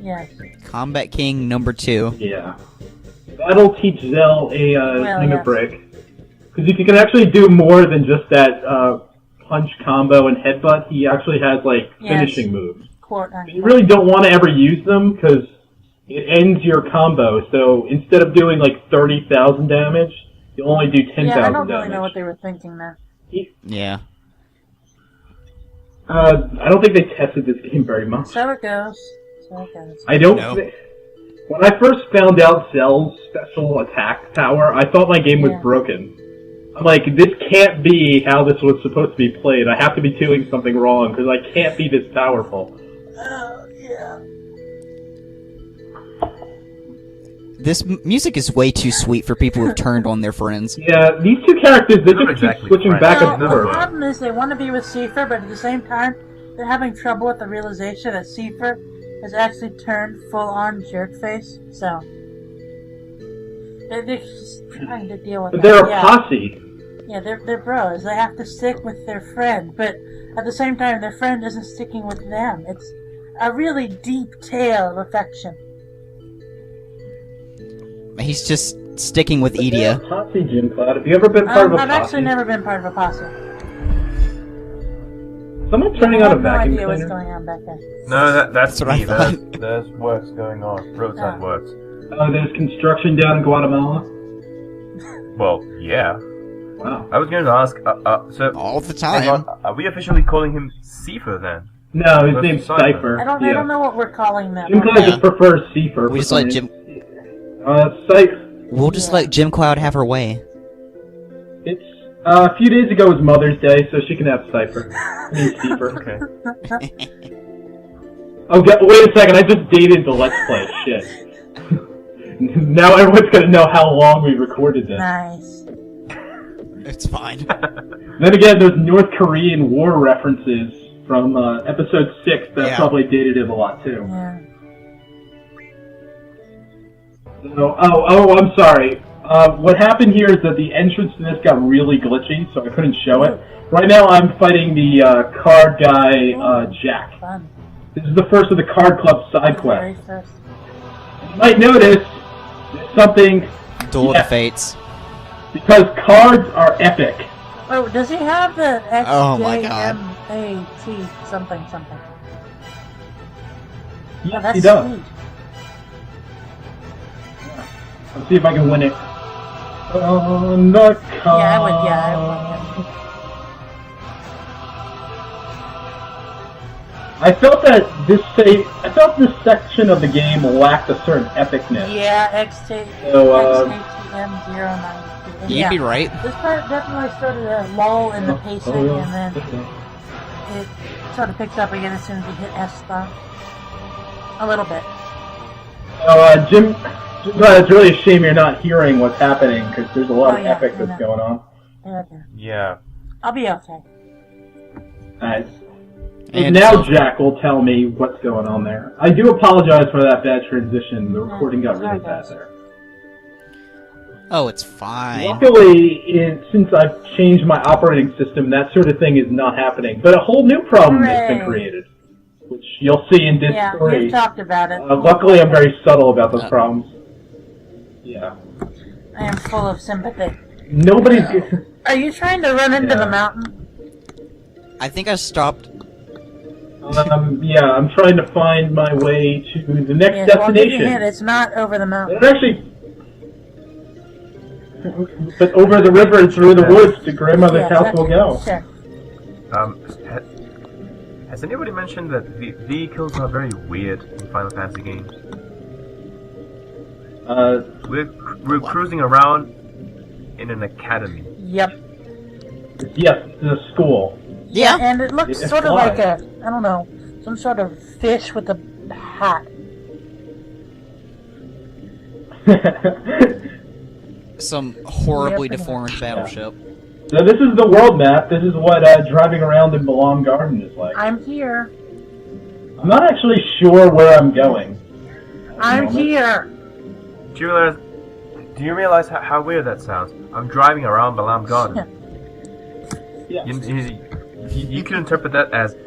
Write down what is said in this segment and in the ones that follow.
Yes. Combat King number 2. Yeah. That'll teach Zell a limit yes. break. Because if you can actually do more than just that punch combo and headbutt, he actually has, like, finishing moves. You really don't want to ever use them, because it ends your combo. So instead of doing, like, 30,000 damage, you'll only do 10,000 damage. Yeah, I don't really know what they were thinking there. Yeah. I don't think they tested this game very much. So it goes. I don't think... When I first found out Zell's special attack power, I thought my game was broken. I'm like, this can't be how this was supposed to be played. I have to be doing something wrong, because I can't be this powerful. Yeah. This music is way too sweet for people who've turned on their friends. Yeah, these two characters, they just keep switching back and The forth. problem is they want to be with Seifer, but at the same time, they're having trouble with the realization that Seifer has actually turned full-on jerk-face, so... They're just trying to deal with But that. they're a posse. Yeah, they're bros. They have to stick with their friend, but at the same time, their friend isn't sticking with them. It's a really deep tale of affection. He's just sticking with Edea. Posse, Jim Cloud. Have you ever been part of a posse? I've actually never been part of a posse. Someone turning on a vacuum I have no idea cleaner? what's going on back there. No, that's what I me. thought. There's works going on. Roadside works. Oh, there's construction down in Guatemala? Well, yeah. Wow. I was going to ask, so... All the hang time. on, are we officially calling him Seifer then? No, his name's Cypher. I don't know what we're calling them. Jim Cloud just prefers Seifer. We just let Jim... We'll just let Jim Cloud have her way. It's, a few days ago was Mother's Day, so she can have Cypher. I mean, Seifer. Okay. Oh, wait a second, I just dated the Let's Play. Shit. Now everyone's gonna know how long we recorded this. Nice. It's fine. Then again, there's North Korean war references from episode 6 that probably dated it a lot too. Yeah. So, I'm sorry. What happened here is that the entrance to this got really glitchy, so I couldn't show it. Right now I'm fighting the card guy, Jack. Fun. This is the first of the Card Club side quests. Very first. You might notice there's something... Duel of the Fates. Because cards are epic. Oh, does he have the Oh my God. XJMAT something? Yes, Oh, that's he does. sweet. Let's see if I can win it. On the card. Yeah, I would win. I felt this section of the game lacked a certain epicness. Yeah, XJM092. You'd be right. This part definitely started a lull in the pacing, and then it sort of picks up again as soon as you hit S-Star. A little bit. Jim, it's really a shame you're not hearing what's happening, because there's a lot of epic that's going on. Okay. Yeah. I'll be okay. Nice. And now Jack will tell me what's going on there. I do apologize for that bad transition. The recording got really bad there. Oh, it's fine. Luckily, since I've changed my operating system, that sort of thing is not happening. But a whole new problem has been created, which you'll see in this story. Yeah, you talked about it. Luckily, I'm very subtle about those problems. Yeah. I am full of sympathy. Nobody's... Are you trying to run into the mountain? I think I stopped... yeah, I'm trying to find my way to the next I'll destination. give you a hint, it's not over the mountain. It's actually... But over the river and through the woods to Grandmother's house we'll go. Sure. Has anybody mentioned that vehicles are very weird in Final Fantasy games? We're cruising around in an academy. Yep. Yes, the school. Yeah. And it looks It's sort of fly. like a, I don't know, some sort of fish with a hat. Some horribly deformed battleship. So this is the world map. This is what driving around in Balam Garden is like. I'm here. I'm not actually sure where I'm going. I'm here. Do you realize how weird that sounds? I'm driving around Balam Garden. Yeah. You can interpret that as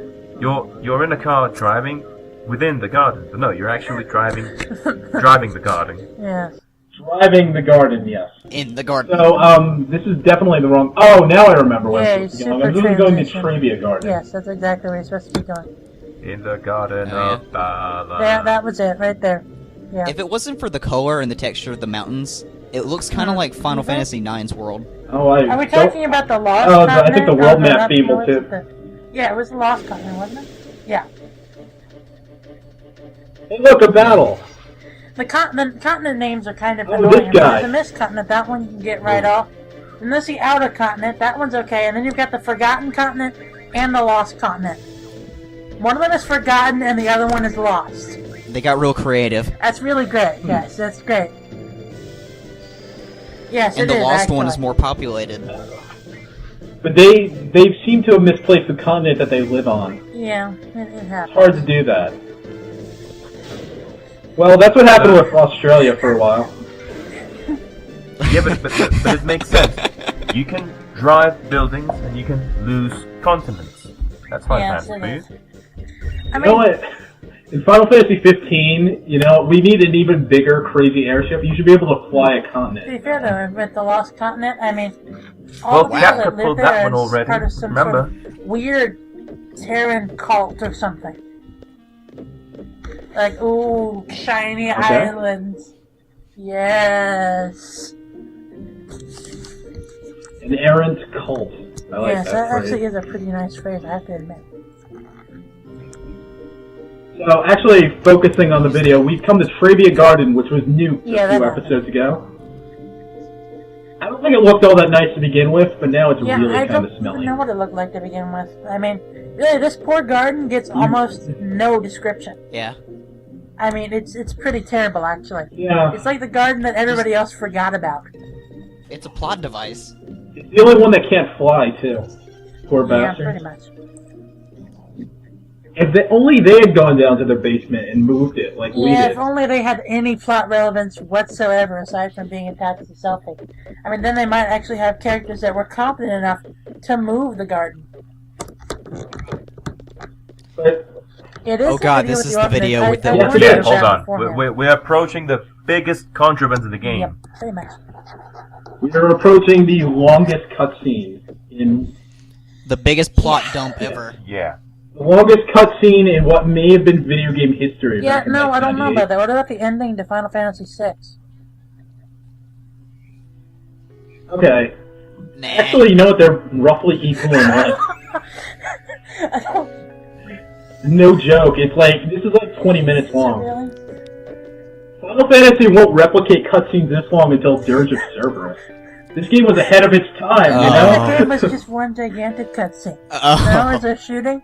you're in a car driving, within the garden. But no, you're actually driving the garden. Yes. Driving the garden, yes. In the garden. So, this is definitely the wrong... Oh, now I remember where I'm supposed to go. I'm supposed to be going to transition. Trivia Garden. Yes, that's exactly where you're supposed to be going. In the garden of Bala. There, that was it, right there. Yeah. If it wasn't for the color and the texture of the mountains, it looks kind of like Final Fantasy IX's world. Oh, Are we talking about the Lost Oh, Continent? I think the world map theme will too. Yeah, it was the Lost Continent, wasn't it? Yeah. Hey, look, a battle! The continent names are kind of Oh, annoying. this guy. There's the Mist Continent, that one you can get right off. And there's the Outer Continent, that one's okay. And then you've got the Forgotten Continent and the Lost Continent. One of them is forgotten and the other one is lost. They got real creative. That's really great, yes, that's great. Yes, And it the is, lost actually. one is more populated. But they seem to have misplaced the continent that they live on. Yeah, it happens. It's hard to do that. Well, that's what happened with Australia for a while. Yeah, but it makes sense. You can drive buildings and you can lose continents. That's Final Yes, Fantasy it for you. I You know what? In Final Fantasy 15, you know, we need an even bigger, crazy airship. You should be able to fly a To be continent. fair though, with the Lost Continent, I mean, all the Well, people Capcom that live pulled there that one is already. part of some Remember? sort of weird Terran cult or something. Like, ooh, shiny islands. Yes. An errant cult. I like Yes, that phrase. actually is a pretty nice phrase, I have to admit. So, actually, focusing on the video, we've come to Trivia Garden, which was nuked Yeah, a few that- episodes ago. I don't think it looked all that nice to begin with, but now it's Yeah, really I kind of don't smelly. know what it looked like to begin with. I mean, really, this poor garden gets almost no description. Yeah. I mean, it's pretty terrible, actually. Yeah, It's like the garden that everybody else forgot about. It's a plot device. it's the only one that can't fly, too. Poor Yeah, bastard. pretty much. If only they had gone down to their basement and moved it like we Yeah, did. if only they had any plot relevance whatsoever aside from being attached to Selfie. I mean, then they might actually have characters that were competent enough to move the garden. But It is Oh the God, video this with is the the video orphanage. with the I Yes, warned it you is. about Hold that on. beforehand. We're approaching the biggest contraband in the game. Yep, pretty much. we're approaching the longest cutscene in The biggest plot dump ever. Yeah. the longest cutscene in what may have been video game history. Yeah, back in no, I don't know 1998. about that. What about the ending to Final Fantasy VI? Okay. Nah. Actually, you know what? They're roughly equal in length. I don't No joke. It's like, this is like 20 minutes long. really. Final Fantasy won't replicate cutscenes this long until Dirge of Cerberus. This game was ahead of its time, you Oh. know? The game was just one gigantic cutscene. Oh. Now is there shooting?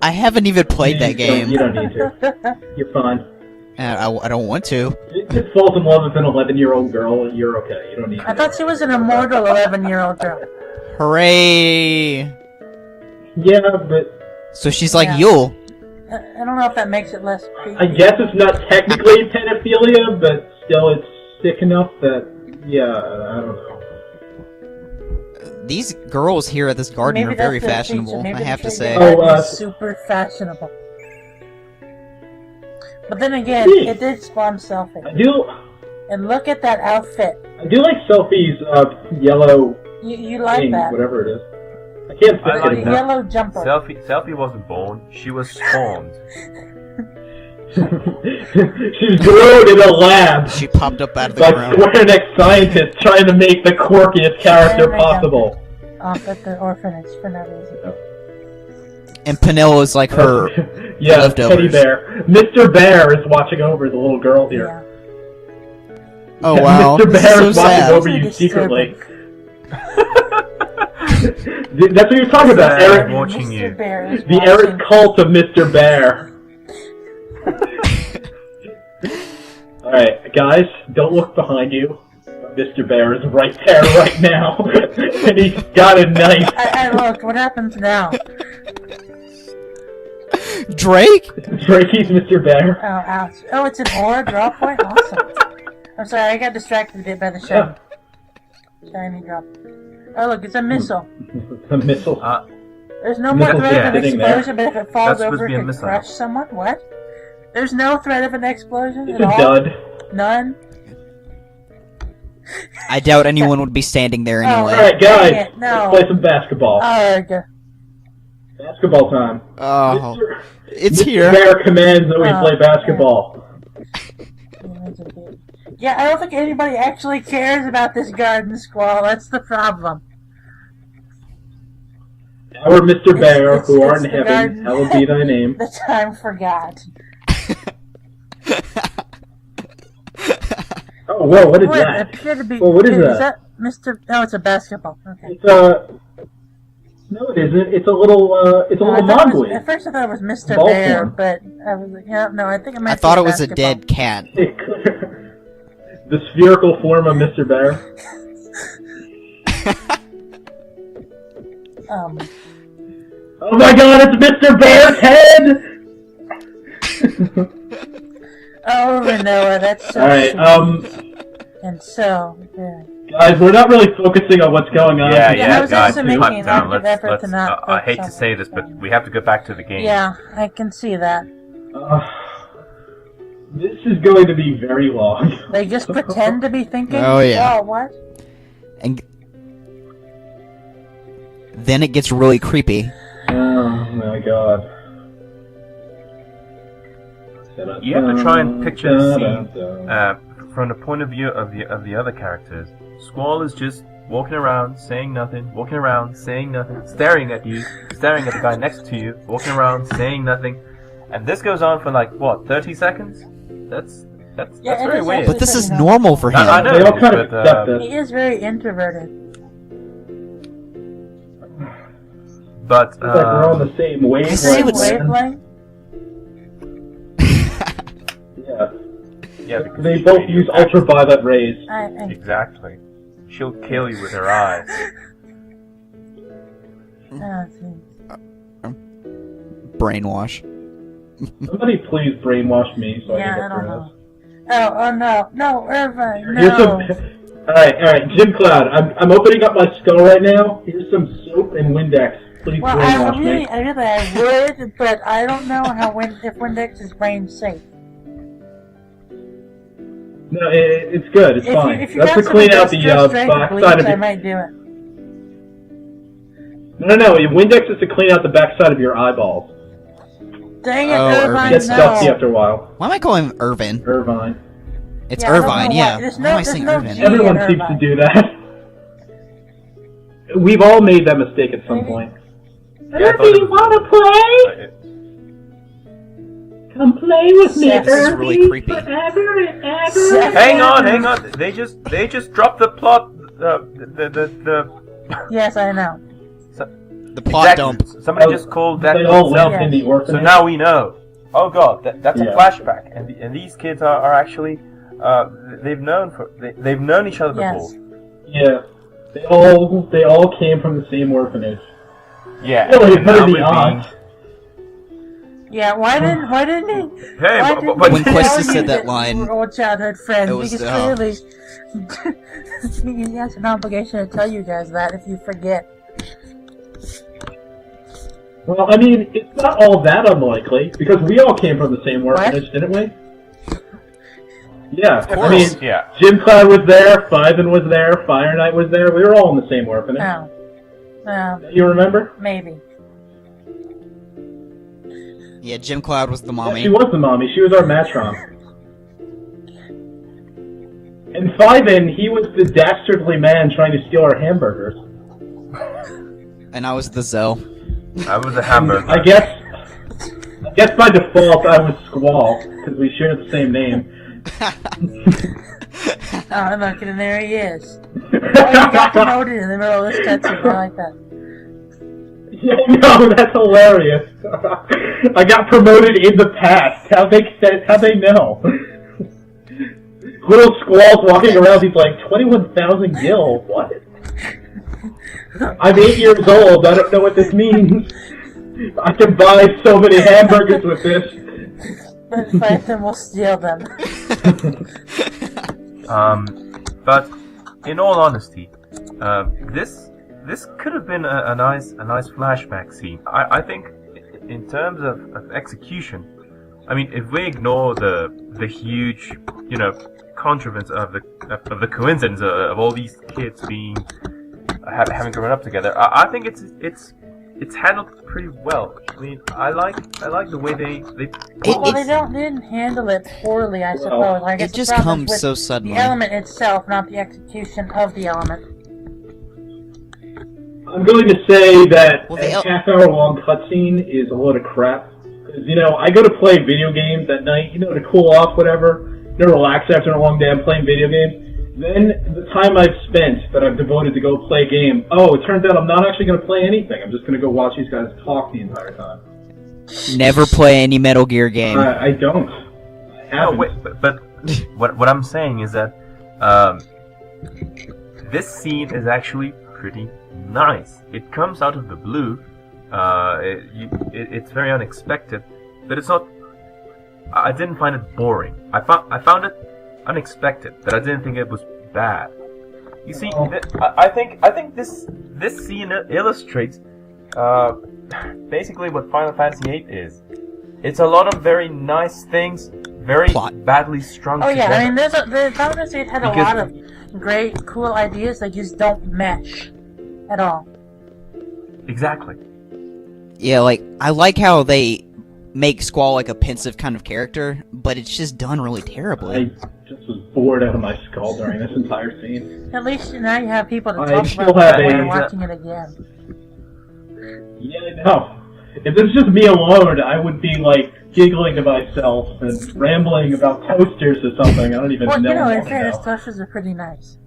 I haven't even played that game. You don't need to. You're fine. I don't want to. If it falls in love with an 11-year-old girl, you're okay. You don't need I to. thought she was an immortal 11-year-old girl. Hooray! Yeah, but So she's like Yeah. Yule. I don't know if that makes it less creepy. I guess it's not technically pedophilia, but still it's sick enough that, yeah, I don't know. These girls here at this garden Maybe are very that's the feature. fashionable, Maybe I the have to feature say. Oh, garden is super fashionable. But then again, Gee. it did spawn Selfie. I And look at that outfit. do like Selfie's yellow You like thing, that. whatever it is. I can't I think like of The it. that. yellow jumper. Selfie wasn't born. She was spawned. She's grown in a lab. She popped up out of the Like ground. Square Enix scientists trying to make the quirkiest character There we go. possible. Off at the orphanage for no reason. And Penel is like her. Yeah, leftovers. Teddy Bear. Mr. Bear is watching over the little girl here. Yeah. Oh wow. Mr. Bear so is watching sad. over you secretly. That's what you're talking about, Sad. Eric. Watching Mr. you. Bear is The watching. Eric cult of Mr. Bear. Alright, guys, don't look behind you. Mr. Bear is right there right now. And he's got a knife. I looked. What happens now? Drake? Drakey's Mr. Bear. Oh, ouch. Oh, it's an aura draw point? Awesome. I'm sorry, I got distracted a bit by the shiny drop. Oh, look, it's a missile. The missile. There's no more threat of an explosion, but if it falls over, it could crush someone. What? There's no threat of an explosion at all? It's a dud. None? I doubt anyone would be standing there anyway. Alright, guys, let's play some basketball. Basketball time. Oh, it's Mr. here. Bear commands that we play basketball. Yeah, I don't think anybody actually cares about this garden squall. That's the problem. Our Mr. Bear, who art in heaven, hallowed be thy name. The time forgot. Oh, whoa, what is that? Well, what is that? Is that Mr. Oh, it's a basketball. Okay. It's no, it isn't. It's a little mongoloid. At first I thought it was Mr. Bear, but I was like, yeah, no, I think it might be I thought it was a dead cat. The spherical form of Mr. Bear. Oh my god, it's Mr. Bear's head! Oh, Renoa, that's so Alright, and so, yeah. Guys, we're not really focusing on what's going on. Yeah, guys, let's, I hate to say this, but we have to get back to the game. Yeah, I can see that. This is going to be very long. They just pretend to be thinking? Oh, yeah. Oh, what? And then it gets really creepy. Oh my god. You have to try and picture the scene from the point of view of the other characters. Squall is just walking around, saying nothing, walking around, saying nothing, staring at you, staring at the guy next to you, walking around, saying nothing. And this goes on for like, what, 30 seconds? That's very weird. But this is normal for him. I know they all kind of accept it. He is very introverted. It's But, like we're on the same wavelength. Yeah, because they both use ultraviolet rays. Exactly. She'll kill you with her eyes. Brainwash. Somebody please brainwash me so I can get through this. Oh no, Irvine, Alright, Jim Cloud, I'm opening up my skull right now. Here's some soap and Windex. Please brainwash me. I would, but I don't know if Windex is brain safe. No, it's good. It's fine. That's to clean out the backside of your... I might do it. No. Windex is to clean out the backside of your eyeballs. Dang it, Irvine, It gets dusty after a while. Why am I calling him Irvin? Irvine. It's Irvine, yeah. Why am I saying Irvin? Everyone seems to do that. We've all made that mistake at some point. Irvine, wanna play? Come play with me, This is really creepy. Forever and ever. Hang on. They just dropped the plot. The Yes, I know. The plot dump. Somebody just called that. They all went in the orphanage. So now we know. Oh god, that's a flashback, and these kids are actually they've known each other before. Yeah, they all came from the same orphanage. Yeah. Really, the aunt. Yeah, why didn't he? Hey, when Questa said that line, we're old childhood friends, because clearly he has an obligation to tell you guys that if you forget. Well, I mean, it's not all that unlikely, because we all came from the same orphanage, didn't we? Yeah, I mean, Jim Cloud was there, Fiven was there, Fire Knight was there, we were all in the same orphanage. Oh. You remember? Maybe. Yeah, Jim Cloud was the mommy. Yeah, she was the mommy, she was our matron. And Fiven, he was the dastardly man trying to steal our hamburgers. And I was the Zoe. I was a hamburger. I guess by default I was Squall, because we share the same name. Oh, look, and there he is. Oh, he got promoted in the middle of this cutscene. I like that. Yeah, no, that's hilarious. I got promoted in the past. How they know? Little Squall's walking around, he's like, 21,000 gil, what? I'm 8 years old, I don't know what this means. I can buy so many hamburgers with this. But Python will steal them. But in all honesty, this this could have been a nice flashback scene. I think in terms of execution, I mean, if we ignore the huge, contrivance of the coincidence of all these kids being having grown up together, I think it's handled pretty well. I mean, I like the way they. Well, they didn't handle it poorly, I suppose. I guess it just comes so suddenly. The element itself, not the execution of the element. I'm going to say that a half-hour-long cutscene is a load of crap. Because, I go to play video games at night, to cool off, whatever, relax after a long day. I'm playing video games. Then the time I've spent that I've devoted to go play a game, it turns out I'm not actually going to play anything. I'm just going to go watch these guys talk the entire time. Never play any Metal Gear game. I don't. I haven't. No, wait, but what I'm saying is that this scene is actually pretty nice. It comes out of the blue. It's very unexpected, but it's not. I didn't find it boring. I found it unexpected, but I didn't think it was bad. You see, I think this scene illustrates basically what Final Fantasy VIII is. It's a lot of very nice things, very badly strung together. Oh yeah, I mean, Final Fantasy VIII had a lot of great, cool ideas that just don't mesh at all. Exactly. Yeah, I like how they make Squall like a pensive kind of character, but it's just done really terribly. I just was bored out of my skull during this entire scene. At least now you have people to talk about when you're watching it again. Yeah, no. If it's just me alone, I would be giggling to myself and rambling about toasters or something. I don't even know. Well, in fairness, toasters are pretty nice.